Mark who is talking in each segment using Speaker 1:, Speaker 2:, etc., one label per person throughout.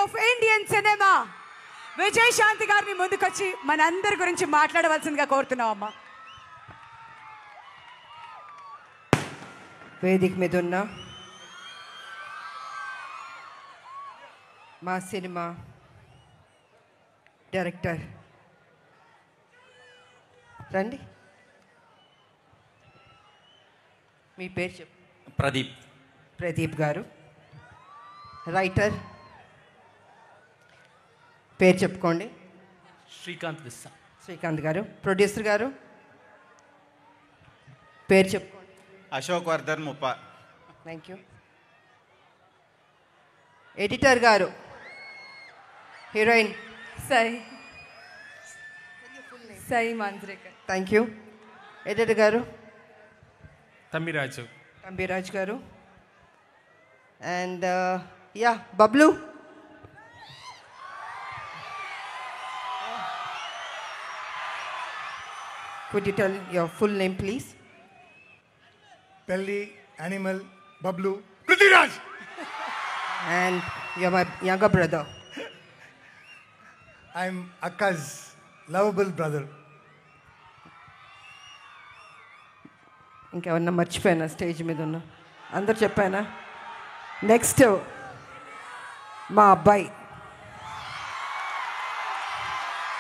Speaker 1: Of Indian cinema Vijayashanti గారిని ముందుకొచ్చి మనందరి గురించి మాట్లాడవలసిందిగా కోరుతున్నాం అమ్మా.
Speaker 2: వేదిక మీద ఉన్న మా సినిమా డైరెక్టర్ రండి, మీ పేరు చెప్పు. ప్రదీప్ గారు. రైటర్ పేరు చెప్పుకోండి. శ్రీకాంత్ గారు. ప్రొడ్యూసర్ గారు పేరు చెప్పుకోండి.
Speaker 3: అశోక్ వర్ధన్ ముప్ప.
Speaker 2: Thank you. ఎడిటర్ గారు. Heroine
Speaker 1: Sai Manjrekar.
Speaker 2: Thank you. Editor గారు
Speaker 4: తంబిరాజు
Speaker 2: గారు. And yeah Bablu. Could you tell your full name, please?
Speaker 5: Pelli, Animal, Bablu, Prithviraj.
Speaker 2: And you're my younger brother.
Speaker 5: I'm Akka's lovable brother.
Speaker 2: ఇంకెవరన్నా మర్చిపోయానా స్టేజ్ మీద ఉన్న? అందరు చెప్పానా? నెక్స్ట్ మా అబ్బాయి.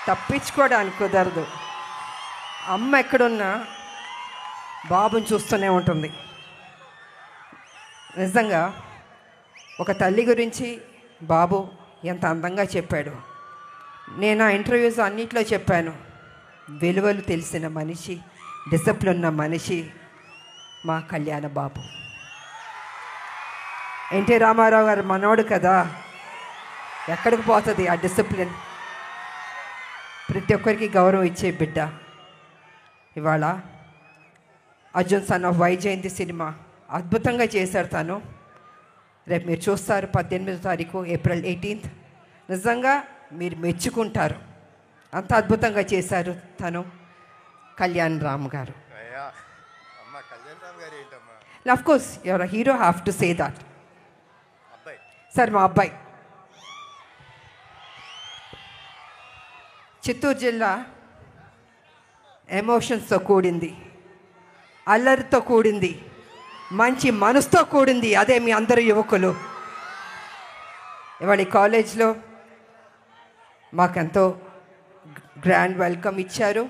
Speaker 2: తప్పించుకోవడానికి కుదరదు. అమ్మ ఎక్కడున్నా బాబుని చూస్తూనే ఉంటుంది. నిజంగా ఒక తల్లి గురించి బాబు ఎంత అందంగా చెప్పాడు. నేను ఆ ఇంటర్వ్యూస్ అన్నిట్లో చెప్పాను. విలువలు తెలిసిన మనిషి, డిసిప్లిన్ ఉన్న మనిషి మా కళ్యాణ బాబు. ఎన్టీ రామారావు గారు మనోడు కదా, ఎక్కడికి పోతుంది ఆ డిసిప్లిన్? ప్రతి ఒక్కరికి గౌరవం ఇచ్చే బిడ్డ. ఇవాళ Arjun son of Vyjayanthi cinema అద్భుతంగా చేశారు తను. రేపు మీరు చూస్తారు 18వ తారీఖు ఏప్రిల్ 18th. నిజంగా మీరు మెచ్చుకుంటారు, అంత అద్భుతంగా చేశారు తను. కళ్యాణ్ రామ్ గారు. Of course your hero have to say that. Sir మా అబ్బాయి చిత్తూరు జిల్లా ఎమోషన్స్తో కూడింది, అల్లరితో కూడింది, మంచి మనసుతో కూడింది. అదే మీ అందరు యువకులు. ఇవాళ కాలేజ్లో మాకెంతో గ్రాండ్ వెల్కమ్ ఇచ్చారు.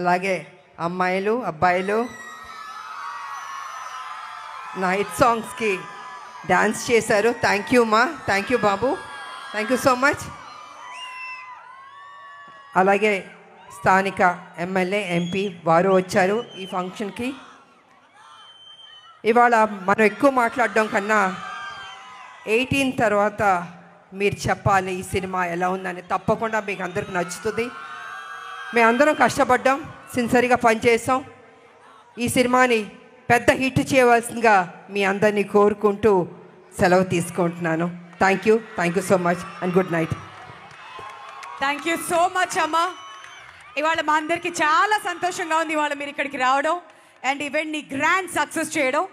Speaker 2: అలాగే అమ్మాయిలు అబ్బాయిలు నా హిట్ సాంగ్స్కి డాన్స్ చేశారు. థ్యాంక్ యూ మా, thank you Babu, thank you so much. అలాగే స్థానిక ఎమ్మెల్యే ఎంపీ వారు వచ్చారు ఈ ఫంక్షన్కి. ఇవాళ మనం ఎక్కువ మాట్లాడడం కన్నా 18 తర్వాత మీరు చెప్పాలి ఈ సినిమా ఎలా ఉందని. తప్పకుండా మీకు అందరికి నచ్చుతుంది. మేము అందరం కష్టపడ్డాం, సిన్సియర్గా పనిచేసాం. ఈ సినిమాని పెద్ద హిట్ చేయవలసిందిగా మీ అందరినీ కోరుకుంటూ సెలవు తీసుకుంటున్నాను. Thank you so much and good night.
Speaker 1: Thank you so much అమ్మా. ఇవాళ మా అందరికీ చాలా సంతోషంగా ఉంది ఇవాళ మీరు ఇక్కడికి రావడం అండ్ ఈవెంట్ని గ్రాండ్ సక్సెస్ చేయడం.